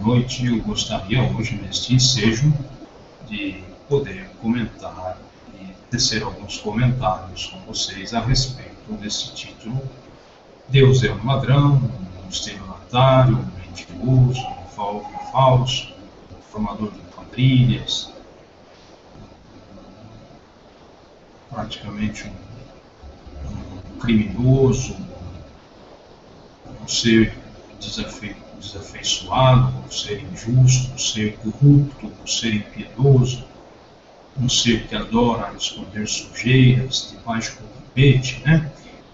noite. Eu gostaria hoje, neste ensejo, de poder comentar e tecer alguns comentários com vocês a respeito desse título: Deus é um ladrão, um estelionatário, um mentiroso, um falso, um formador de quadrilhas, praticamente um criminoso, um ser desafeiçoado, um ser injusto, um ser corrupto, um ser impiedoso, um ser que adora esconder sujeiras debaixo do tapete, né?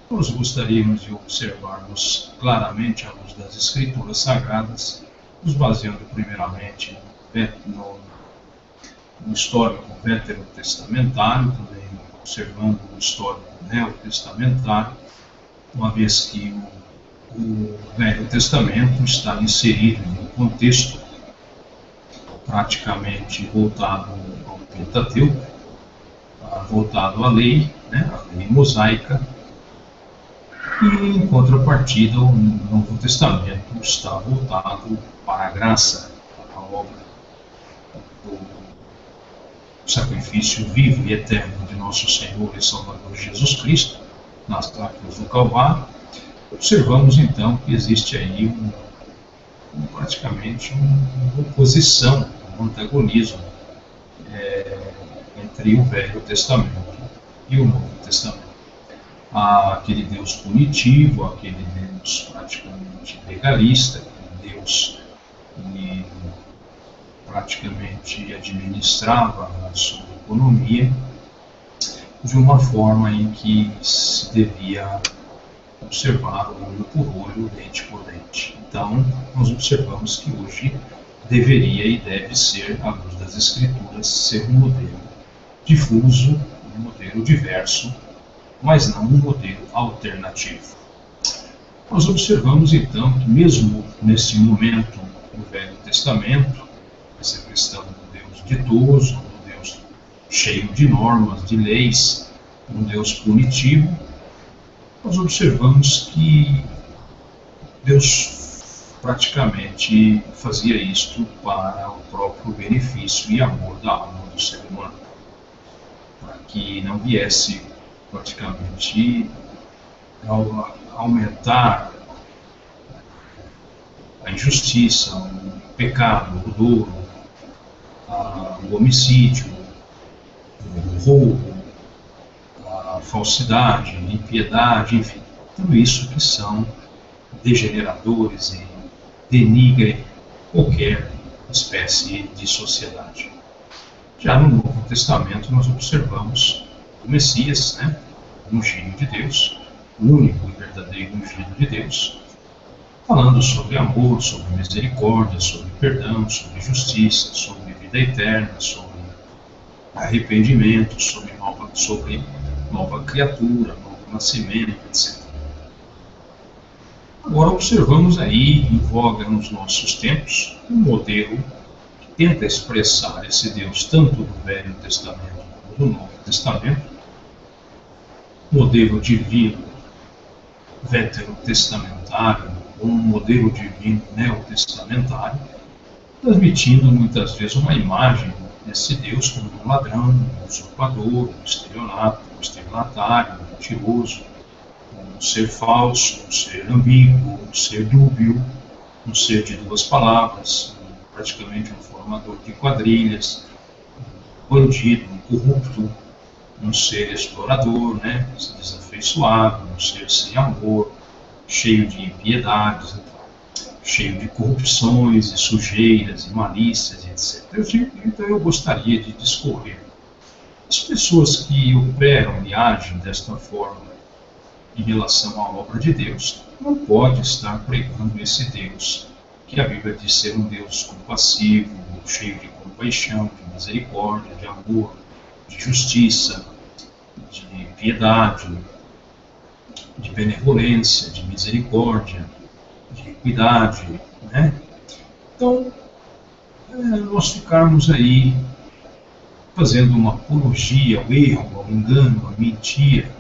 Nós gostaríamos de observarmos claramente à luz das Escrituras Sagradas, nos baseando primeiramente no histórico veterotestamentário, também observando o histórico neotestamentário, uma vez que o Velho Testamento está inserido em um contexto praticamente voltado ao Pentateuco, voltado à lei, né, à lei mosaica, e em contrapartida o Novo Testamento está voltado para a graça, para a obra do sacrifício vivo e eterno de nosso Senhor e Salvador Jesus Cristo na cruz do Calvário. Observamos então que existe aí praticamente uma oposição, um antagonismo entre o Velho Testamento e o Novo Testamento. Há aquele Deus punitivo, aquele Deus praticamente legalista, aquele Deus que praticamente administrava a sua economia de uma forma em que se devia observar olho por olho, dente por dente. Então, nós observamos que hoje deveria e deve ser, à luz das Escrituras, ser um modelo difuso, um modelo diverso, mas não um modelo alternativo. Nós observamos então que mesmo nesse momento do Velho Testamento, essa questão do Deus ditoso, do Deus cheio de normas, de leis, um Deus punitivo, nós observamos que Deus praticamente fazia isto para o próprio benefício e amor da alma do ser humano, para que não viesse praticamente aumentar a injustiça, o pecado, o dolo, o homicídio, o roubo, a falsidade, a impiedade, enfim, tudo isso que são degeneradores e denigrem qualquer espécie de sociedade. Já no Novo Testamento nós observamos o Messias, né, o ungido de Deus, o único e verdadeiro ungido de Deus, falando sobre amor, sobre misericórdia, sobre perdão, sobre justiça, sobre vida eterna, sobre arrependimento, sobre nova criatura, novo nascimento, etc. Agora observamos aí, em voga nos nossos tempos, um modelo que tenta expressar esse Deus tanto do Velho Testamento como do Novo Testamento, modelo divino veterotestamentário, ou um modelo divino neotestamentário, transmitindo muitas vezes uma imagem desse Deus como um ladrão, um usurpador, um estelionatário, um mentiroso, um ser falso, um ser ambíguo, um ser dúbio, um ser de duas palavras, praticamente um formador de quadrilhas, um bandido, um corrupto, um ser explorador, né, desafeiçoado, um ser sem amor, cheio de impiedades, cheio de corrupções e sujeiras e malícias, etc. Então eu gostaria de discorrer. As pessoas que operam e agem desta forma em relação à obra de Deus não podem estar pregando esse Deus que a Bíblia diz ser um Deus compassivo, cheio de compaixão, de misericórdia, de amor, de justiça, de piedade, de benevolência, de misericórdia, de equidade, né? Então, nós ficarmos aí fazendo uma apologia ao erro, ao engano, à mentira,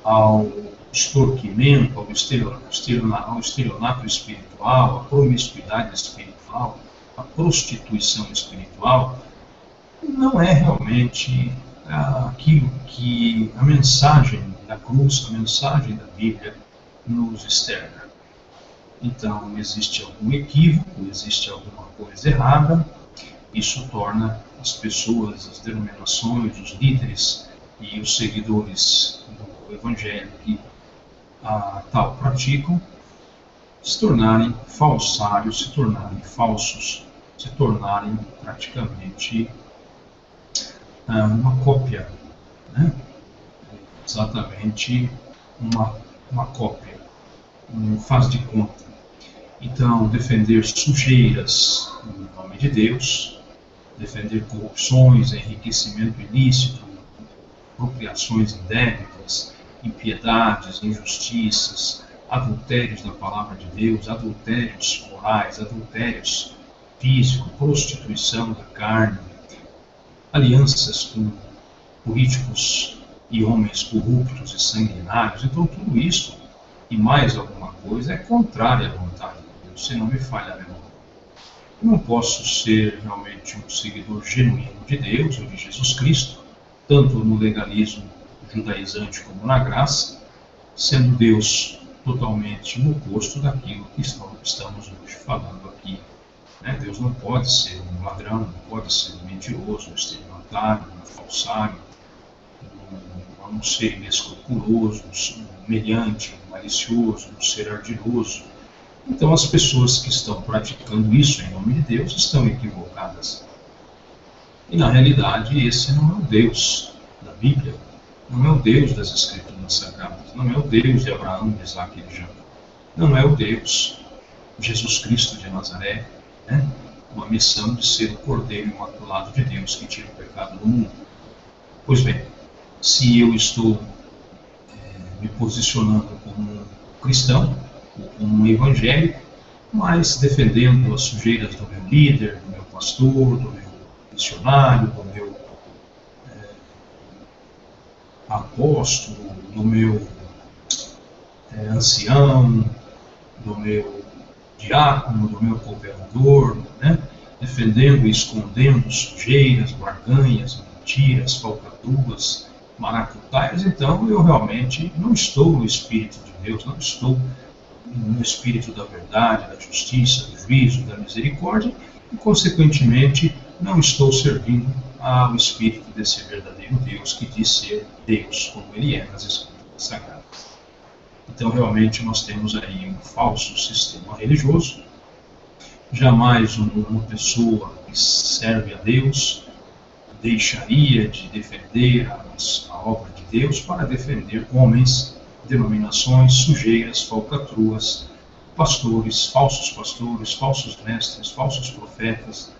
ao extorquimento, ao estelionato espiritual, à promiscuidade espiritual, a prostituição espiritual, não é realmente aquilo que a mensagem da cruz, a mensagem da Bíblia nos externa. Então, existe algum equívoco, existe alguma coisa errada, isso torna as pessoas, as denominações, os líderes e os seguidores do Evangelho que tal praticam, se tornarem falsários, se tornarem falsos, se tornarem praticamente uma cópia, né? Exatamente uma cópia, um faz de conta. Então, defender sujeiras no nome de Deus, defender corrupções, enriquecimento ilícito, apropriações indébitas, impiedades, injustiças, adultérios da palavra de Deus, adultérios morais, adultérios físicos, prostituição da carne, alianças com políticos e homens corruptos e sanguinários. Então, tudo isso e mais alguma coisa é contrária à vontade de Deus, se não me falha a memória. Eu não posso ser realmente um seguidor genuíno de Deus ou de Jesus Cristo, tanto no legalismo judaizante como na graça, sendo Deus totalmente no oposto daquilo que estamos hoje falando aqui. Deus não pode ser um ladrão, não pode ser um mentiroso, um estelionatário, um falsário, um ser inescrupuloso, um humilhante, um malicioso, um ser ardiloso. Então as pessoas que estão praticando isso em nome de Deus estão equivocadas. E na realidade esse não é o Deus da Bíblia, não é o Deus das Escrituras Sagradas, não é o Deus de Abraão, de Isaac e de Jacó, não é o Deus de Jesus Cristo de Nazaré, uma missão de ser o Cordeiro Imaculado de Deus que tira o pecado do mundo. Pois bem, se eu estou me posicionando como um cristão, ou como um evangélico, mas defendendo as sujeiras do meu líder, do meu pastor, do meu missionário, do meu apóstolo, do meu ancião, do meu diácono, do meu cooperador, defendendo e escondendo sujeiras, barganhas, mentiras, falcatruas, maracutaias, então eu realmente não estou no Espírito de Deus, não estou no Espírito da verdade, da justiça, do juízo, da misericórdia, e consequentemente não estou servindo ao Espírito desse verdadeiro Deus que diz ser Deus, como Ele é nas Escrituras Sagradas. Então realmente nós temos aí um falso sistema religioso. Jamais uma pessoa que serve a Deus deixaria de defender a obra de Deus para defender homens, denominações, sujeiras, falcatruas, pastores, falsos mestres, falsos profetas,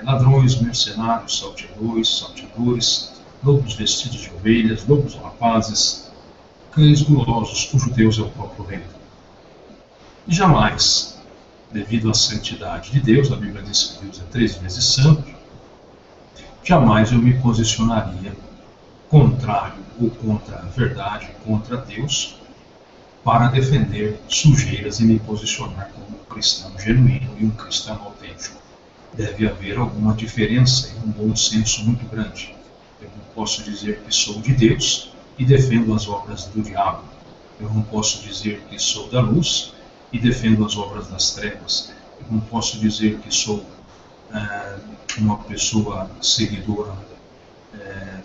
ladrões, mercenários, salteadores, lobos vestidos de ovelhas, lobos rapazes, cães gulosos, cujo Deus é o próprio rei. E jamais, devido à santidade de Deus, a Bíblia diz que Deus é 3 vezes santo, jamais eu me posicionaria contrário ou contra a verdade, contra Deus, para defender sujeiras e me posicionar como um cristão genuíno e um cristão autêntico. Deve haver alguma diferença e um bom senso muito grande. Eu não posso dizer que sou de Deus e defendo as obras do diabo. Eu não posso dizer que sou da luz e defendo as obras das trevas. Eu não posso dizer que sou uma pessoa seguidora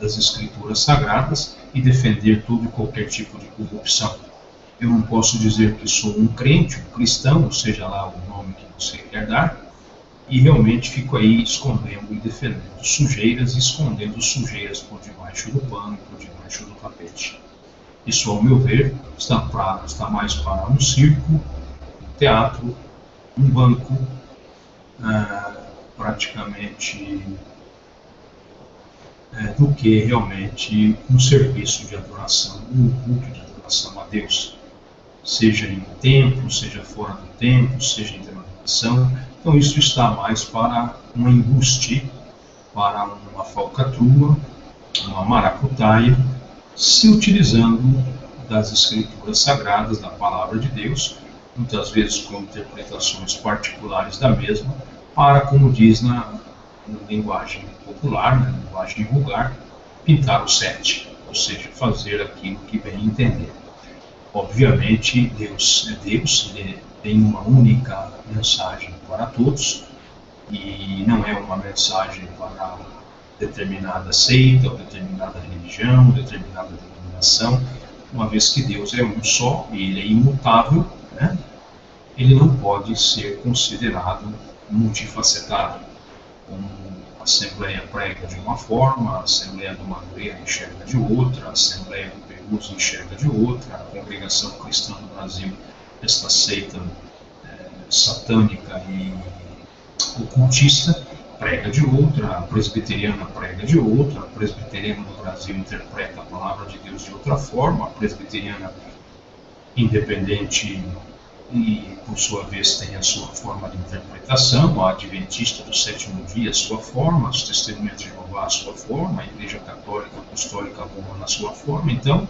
das Escrituras Sagradas e defender todo e qualquer tipo de corrupção. Eu não posso dizer que sou um crente, um cristão, seja lá o nome que você quer dar, e realmente fico aí escondendo e defendendo sujeiras e escondendo sujeiras por debaixo do pano, por debaixo do tapete. Isso, ao meu ver, está mais para um circo, um teatro, um banco, praticamente do que realmente um serviço de adoração, um culto de adoração a Deus, seja em templo, seja fora do templo, seja em denominação. Então isso está mais para um embuste, para uma falcatrua, uma maracutaia, se utilizando das Escrituras Sagradas, da Palavra de Deus, muitas vezes com interpretações particulares da mesma, para, como diz na linguagem popular, na linguagem vulgar, pintar o sete, ou seja, fazer aquilo que bem entender. Obviamente, Deus é Deus, Ele tem uma única mensagem para todos, e não é uma mensagem para determinada seita, ou determinada religião, determinada denominação, uma vez que Deus é um só e Ele é imutável, né? Ele não pode ser considerado multifacetado, como a Assembleia prega de uma forma, a Assembleia do Madureira enxerga de outra, a Assembleia do Perus enxerga de outra, a Congregação Cristã do Brasil, esta seita satânica e ocultista, prega de outra, a presbiteriana prega de outra, a presbiteriana do Brasil interpreta a palavra de Deus de outra forma, a presbiteriana independente e, por sua vez, tem a sua forma de interpretação, a adventista do sétimo dia a sua forma, os testemunhas de Jeová a sua forma, a Igreja Católica Apostólica Romana a sua forma. Então,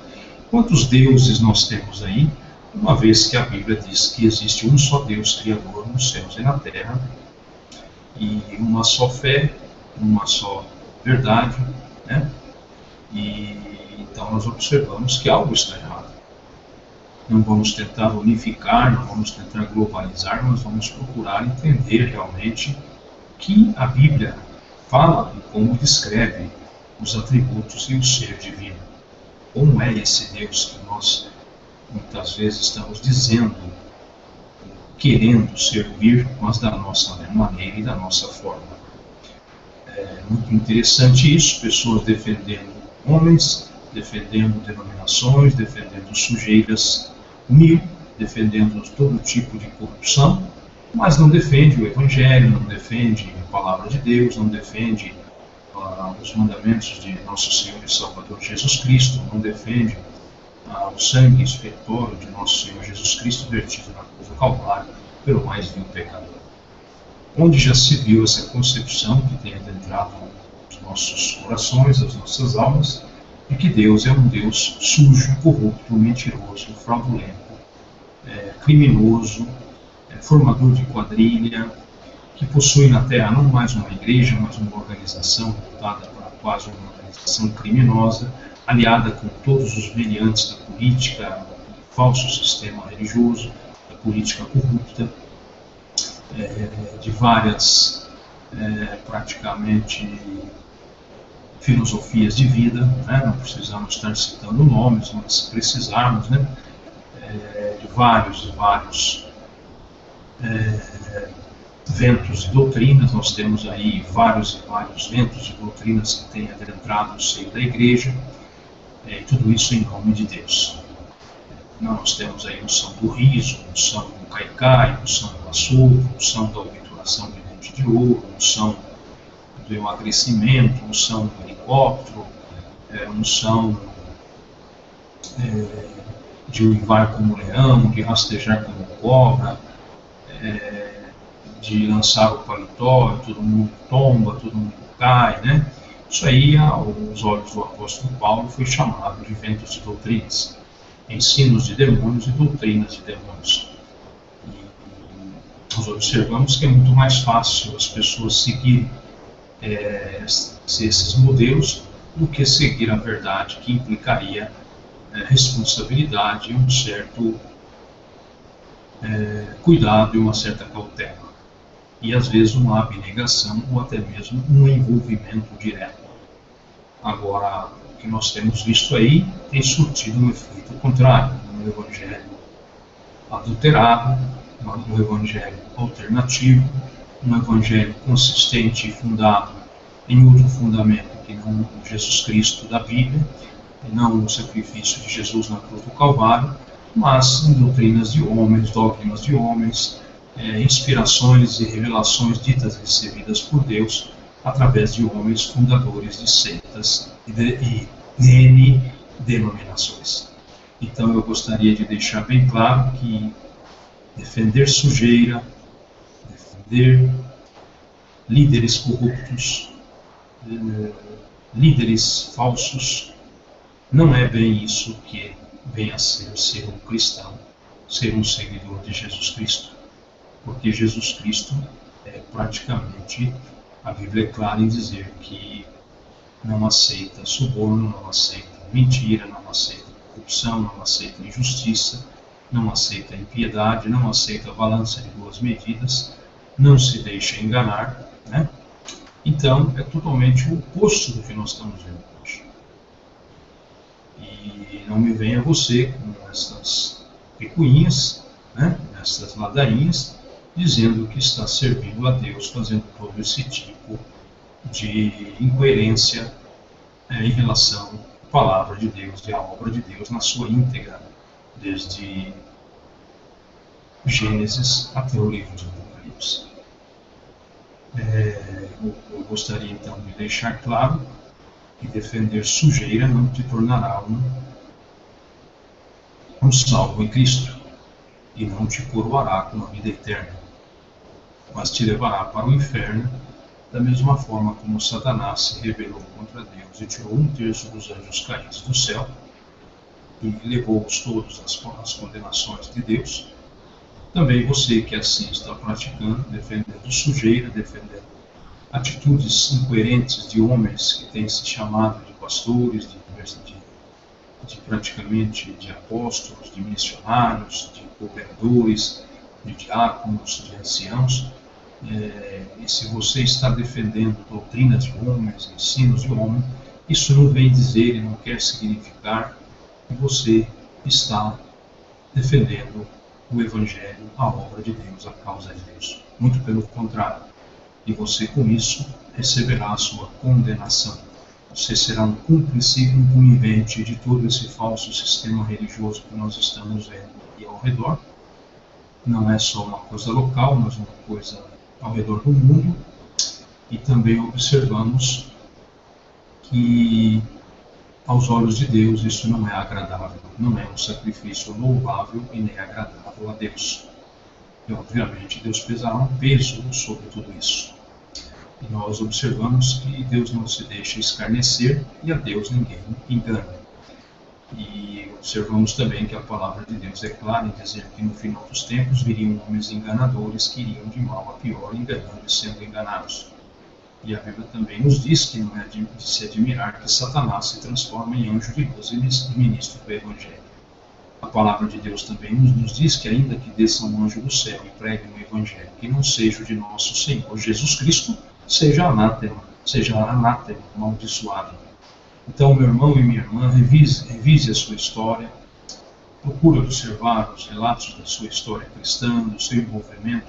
quantos deuses nós temos aí, uma vez que a Bíblia diz que existe um só Deus Criador nos céus e na terra, e uma só fé, uma só verdade, né? E então nós observamos que algo está errado. Não vamos tentar unificar, não vamos tentar globalizar, nós vamos procurar entender realmente que a Bíblia fala e como descreve os atributos e o ser divino. Como é esse Deus que nós muitas vezes estamos dizendo, querendo servir, mas da nossa maneira e da nossa forma. É muito interessante isso, pessoas defendendo homens, defendendo denominações, defendendo sujeiras mil, defendendo todo tipo de corrupção, mas não defende o Evangelho, não defende a palavra de Deus, não defende os mandamentos de nosso Senhor e Salvador Jesus Cristo, não defende o sangue expiatório de nosso Senhor Jesus Cristo vertido na cruz do Calvário pelo mais vil pecador. Onde já se viu essa concepção que tem adentrado os nossos corações, as nossas almas, de que Deus é um Deus sujo, corrupto, mentiroso, fraudulento, criminoso, formador de quadrilha, que possui na Terra não mais uma igreja, mas uma organização voltada para quase uma organização criminosa, aliada com todos os brilhantes da política, do falso sistema religioso, da política corrupta, de várias, praticamente, filosofias de vida, né? Não precisamos estar citando nomes, mas se precisarmos, né? De vários ventos de doutrinas, nós temos aí vários e vários ventos de doutrinas que têm adentrado no seio da igreja, e tudo isso em nome de Deus. Nós temos aí unção do riso, unção do caicai, unção do açúcar, unção da obturação de dente de ouro, unção do emagrecimento, unção do helicóptero, unção de uivar como leão, de rastejar como cobra, de lançar o paletó, todo mundo tomba, todo mundo cai, né? Isso aí, aos olhos do apóstolo Paulo, foi chamado de ventos de doutrinas, ensinos de demônios e doutrinas de demônios. E nós observamos que é muito mais fácil as pessoas seguirem esses modelos do que seguir a verdade, que implicaria responsabilidade e um certo cuidado e uma certa cautela. E às vezes uma abnegação ou até mesmo um envolvimento direto. Agora, o que nós temos visto aí tem surtido um efeito contrário, um evangelho adulterado, um evangelho alternativo, um evangelho consistente e fundado em outro fundamento que não o Jesus Cristo da Bíblia, e não o sacrifício de Jesus na cruz do Calvário, mas em doutrinas de homens, dogmas de homens, inspirações e revelações ditas e recebidas por Deus através de homens fundadores de seitas e de denominações. Então eu gostaria de deixar bem claro que defender sujeira, defender líderes corruptos, líderes falsos, não é bem isso que vem a ser um cristão, ser um seguidor de Jesus Cristo. Porque Jesus Cristo praticamente a Bíblia é clara em dizer que não aceita suborno, não aceita mentira, não aceita corrupção, não aceita injustiça, não aceita impiedade, não aceita balança de duas medidas, não se deixa enganar, né? Então, é totalmente o oposto do que nós estamos vendo hoje. E não me venha você com essas picuinhas, né? Essas ladainhas, dizendo que está servindo a Deus, fazendo todo esse tipo de incoerência em relação à palavra de Deus e à obra de Deus na sua íntegra, desde Gênesis até o livro de Apocalipse. Eu gostaria então de deixar claro que defender sujeira não te tornará um salvo em Cristo e não te coroará com a vida eterna, mas te levará para o inferno, da mesma forma como Satanás se rebelou contra Deus e tirou 1/3 dos anjos caídos do céu e levou-os todos às condenações de Deus. Também você que assim está praticando, defendendo sujeira, defendendo atitudes incoerentes de homens que têm se chamado de pastores, de praticamente de apóstolos, de missionários, de governadores, de diáconos, de anciãos, e se você está defendendo doutrinas de homens, ensinos de homens, isso não vem dizer e não quer significar que você está defendendo o Evangelho, a obra de Deus, a causa de Deus. Muito pelo contrário. E você, com isso, receberá a sua condenação. Você será um cúmplice, um conivente de todo esse falso sistema religioso que nós estamos vendo aqui ao redor. Não é só uma coisa local, mas uma coisa ao redor do mundo. E também observamos que, aos olhos de Deus, isso não é agradável, não é um sacrifício louvável e nem agradável a Deus. E, obviamente, Deus pesará um peso sobre tudo isso. E nós observamos que Deus não se deixa escarnecer e a Deus ninguém engana. E observamos também que a palavra de Deus é clara em dizer que no final dos tempos viriam homens enganadores que iriam de mal a pior, enganando e sendo enganados. E a Bíblia também nos diz que não é de se admirar que Satanás se transforma em anjo de luz e ministro do Evangelho. A palavra de Deus também nos diz que ainda que desça um anjo do céu e pregue um Evangelho que não seja o de nosso Senhor Jesus Cristo, seja anátema, amaldiçoado. Então, meu irmão e minha irmã, revise a sua história, procure observar os relatos da sua história cristã, do seu envolvimento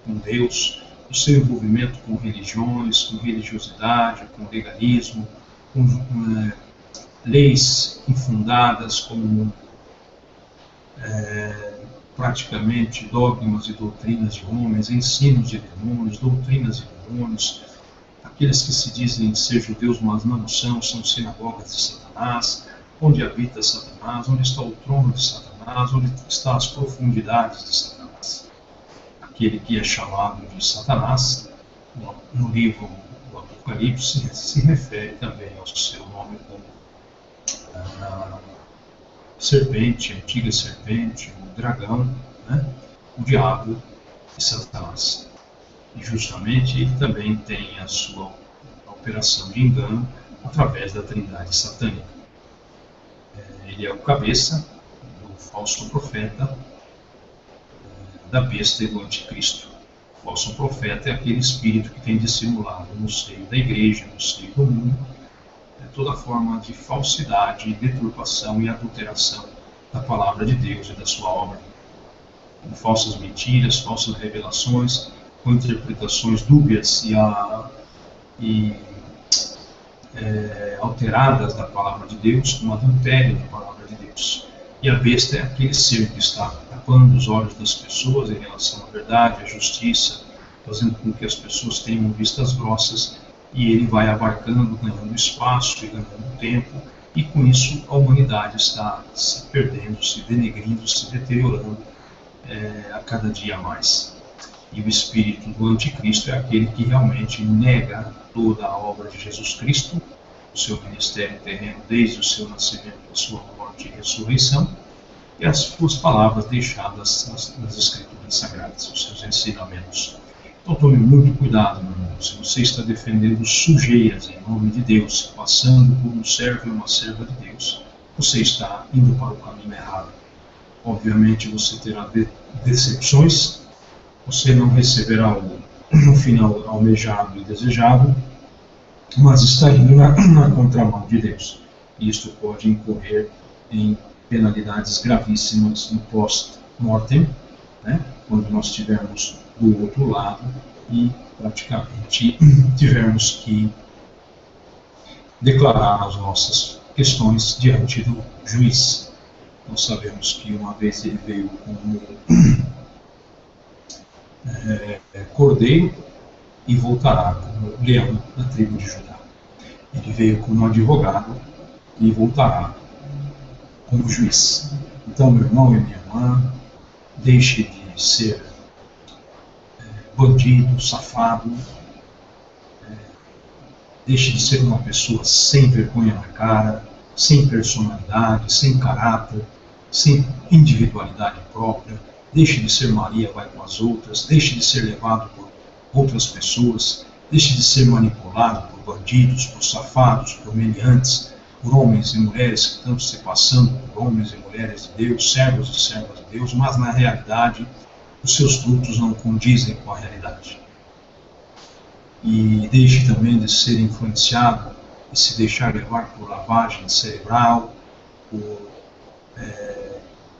com Deus, do seu envolvimento com religiões, com religiosidade, com legalismo, com leis infundadas, como praticamente dogmas e doutrinas de homens, ensinos de demônios, doutrinas de demônios, aqueles que se dizem ser judeus, mas não são sinagogas de Satanás, onde habita Satanás, onde está o trono de Satanás, onde estão as profundidades de Satanás. Aquele que é chamado de Satanás, no livro do Apocalipse, se refere também ao seu nome como serpente, antiga serpente, o dragão, né? O diabo e Satanás. E justamente ele também tem a sua operação de engano através da trindade satânica. Ele é o cabeça do falso profeta, da besta e do anticristo. O falso profeta é aquele espírito que tem dissimulado no seio da igreja, no seio do mundo, toda forma de falsidade, deturpação e adulteração da palavra de Deus e da sua obra. Com falsas mentiras, falsas revelações, com interpretações dúbias e alteradas da palavra de Deus, com adultério da palavra de Deus. E a besta é aquele ser que está tapando os olhos das pessoas em relação à verdade, à justiça, fazendo com que as pessoas tenham vistas grossas, e ele vai abarcando, ganhando espaço e ganhando tempo, e com isso a humanidade está se perdendo, se denegrindo, se deteriorando a cada dia mais. E o espírito do anticristo é aquele que realmente nega toda a obra de Jesus Cristo, o seu ministério terreno desde o seu nascimento, a sua morte e ressurreição, e as suas palavras deixadas nas Escrituras Sagradas, os seus ensinamentos. Então tome muito cuidado, meu irmão. Se você está defendendo sujeiras em nome de Deus, passando por um servo e uma serva de Deus, você está indo para o caminho errado. Obviamente você terá decepções, você não receberá o final almejado e desejado, mas está indo na contramão de Deus. Isto pode incorrer em penalidades gravíssimas no post-mortem, né? Quando nós estivermos do outro lado e praticamente tivermos que declarar as nossas questões diante do juiz. Nós sabemos que uma vez ele veio como cordeiro e voltará como leão da tribo de Judá. Ele veio como advogado e voltará como juiz. Então, meu irmão e minha irmã, deixe de ser bandido, safado, deixe de ser uma pessoa sem vergonha na cara, sem personalidade, sem caráter, sem individualidade própria. Deixe de ser Maria vai com as outras, deixe de ser levado por outras pessoas, deixe de ser manipulado por bandidos, por safados, por meliantes, por homens e mulheres que estão se passando por homens e mulheres de Deus, servos e servas de Deus, mas na realidade os seus frutos não condizem com a realidade. E deixe também de ser influenciado e se deixar levar por lavagem cerebral, por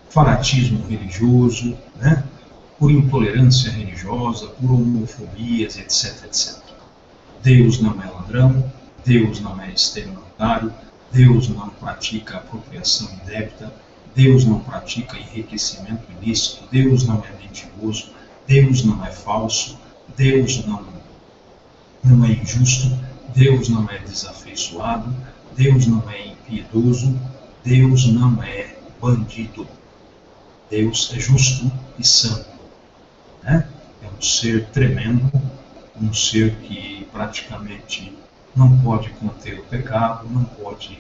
fanatismo religioso, né? Por intolerância religiosa, por homofobias, etc, etc. Deus não é ladrão, Deus não é estelionatário, Deus não pratica apropriação indébita, Deus não pratica enriquecimento ilícito, Deus não é mentiroso, Deus não é falso, Deus não é injusto, Deus não é desafeiçoado, Deus não é impiedoso, Deus não é bandido. Deus é justo e santo, né? É um ser tremendo, um ser que praticamente não pode conter o pecado, não pode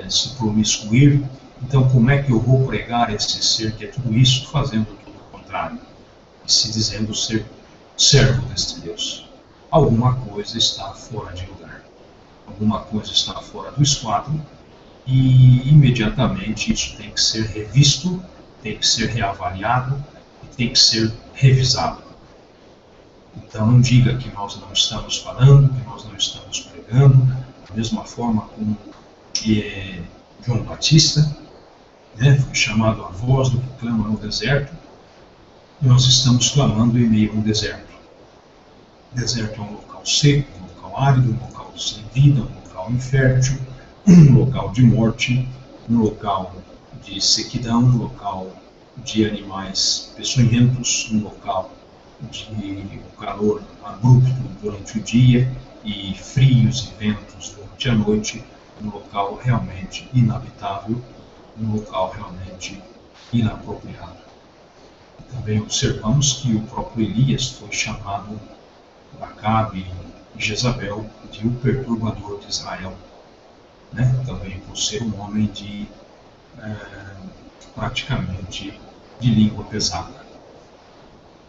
se promiscuir. Então, como é que eu vou pregar esse ser que é tudo isso, fazendo tudo o contrário? E se dizendo ser servo deste Deus? Alguma coisa está fora de lugar. Alguma coisa está fora do esquadro e imediatamente isso tem que ser revisto, tem que ser reavaliado e tem que ser revisado. Então não diga que nós não estamos falando, que nós não estamos pregando, da mesma forma como João Batista, né, foi chamado a voz do que clama no deserto, e nós estamos clamando em meio a um deserto. O deserto é um local seco, um local árido, um local sem vida, um local infértil, um local de morte, um local de sequidão, um local de animais peçonhentos, um local de calor abrupto durante o dia e frios e ventos durante a noite, um local realmente inabitável, um local realmente inapropriado. Também observamos que o próprio Elias foi chamado por Acabe e Jezabel de o perturbador de Israel, né? Também por ser um homem de praticamente de língua pesada.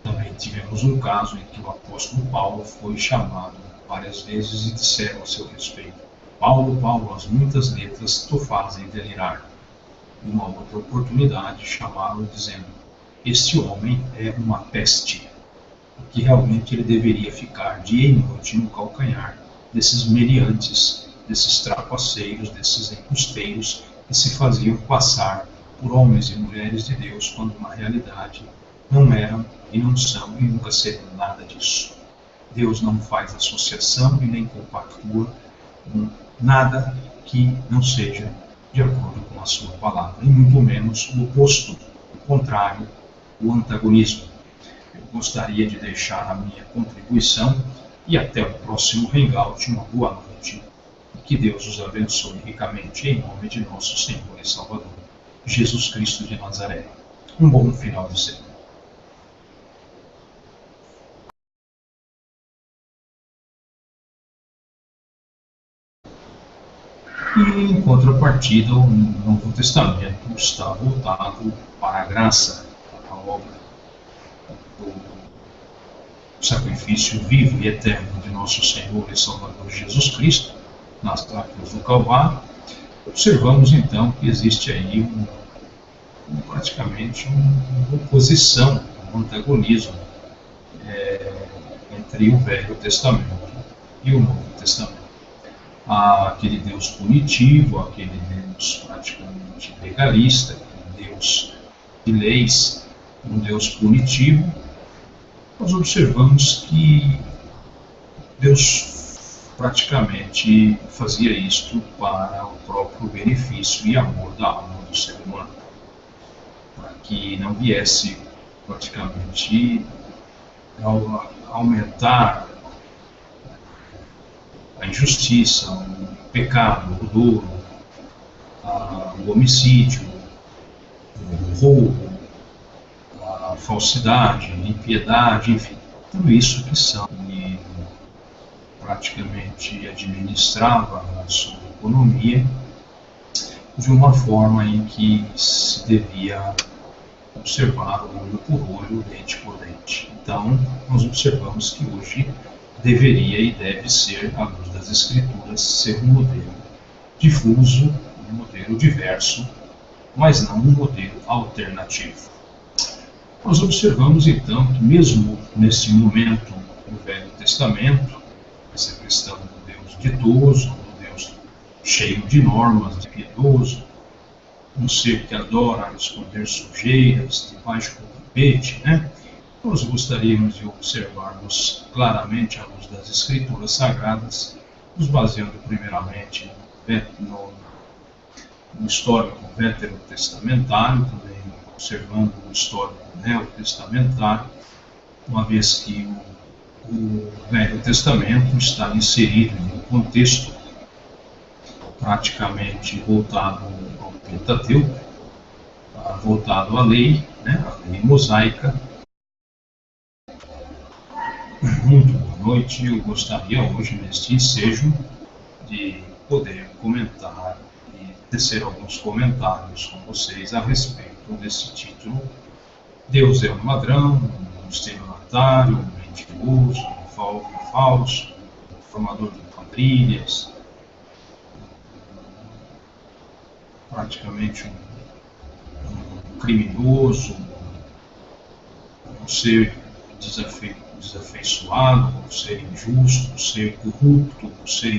Também tivemos um caso em que o apóstolo Paulo foi chamado várias vezes e disseram a seu respeito: Paulo, Paulo, as muitas letras te fazem delirar. Em uma outra oportunidade chamaram dizendo: este homem é uma peste, porque realmente ele deveria ficar dia e noite no calcanhar desses meliantes, desses trapaceiros, desses embusteiros que se faziam passar por homens e mulheres de Deus, quando na realidade não eram e não são e nunca serão nada disso. Deus não faz associação e nem compactua com nada que não seja de acordo com a sua palavra, e muito menos o oposto, o contrário, o antagonismo. Eu gostaria de deixar a minha contribuição e até o próximo Hangout. Uma boa noite e que Deus os abençoe ricamente em nome de nosso Senhor e Salvador, Jesus Cristo de Nazaré. Um bom final de semana. E, em contrapartida, o Novo Testamento está voltado para a graça, para a obra do sacrifício vivo e eterno de nosso Senhor e Salvador Jesus Cristo, na cruz do Calvário, observamos então que existe aí praticamente uma oposição, um antagonismo entre o Velho Testamento e o Novo Testamento. Há aquele Deus punitivo, aquele Deus praticamente legalista, aquele Deus de leis, um Deus punitivo. Nós observamos que Deus praticamente fazia isto para o próprio benefício e amor da alma do ser humano, para que não viesse praticamente aumentar a injustiça, o pecado, o dolo, o homicídio, o roubo, a falsidade, a impiedade, enfim, tudo isso que são e praticamente administrava a sua economia de uma forma em que se devia observar olho por olho, dente por dente. Então, nós observamos que hoje deveria e deve ser, à luz das Escrituras, ser um modelo difuso, um modelo diverso, mas não um modelo alternativo. Nós observamos então que mesmo nesse momento do Velho Testamento, essa questão do Deus ditoso, do Deus cheio de normas, piedoso, um ser que adora esconder sujeiras debaixo do tapete, nós gostaríamos de observarmos claramente à luz das Escrituras Sagradas, nos baseando primeiramente no histórico veterotestamentário, também observando o histórico neotestamentário, uma vez que o Velho Testamento está inserido em um contexto praticamente voltado ao Pentateuco, voltado à lei, a lei mosaica. Muito boa noite, eu gostaria hoje, neste ensejo, de poder comentar e tecer alguns comentários com vocês a respeito desse título: Deus é um ladrão, um estelionatário, um mentiroso, um falso, um formador de quadrilhas, praticamente um criminoso, um ser desafeiçoado, um ser injusto, um ser corrupto, um ser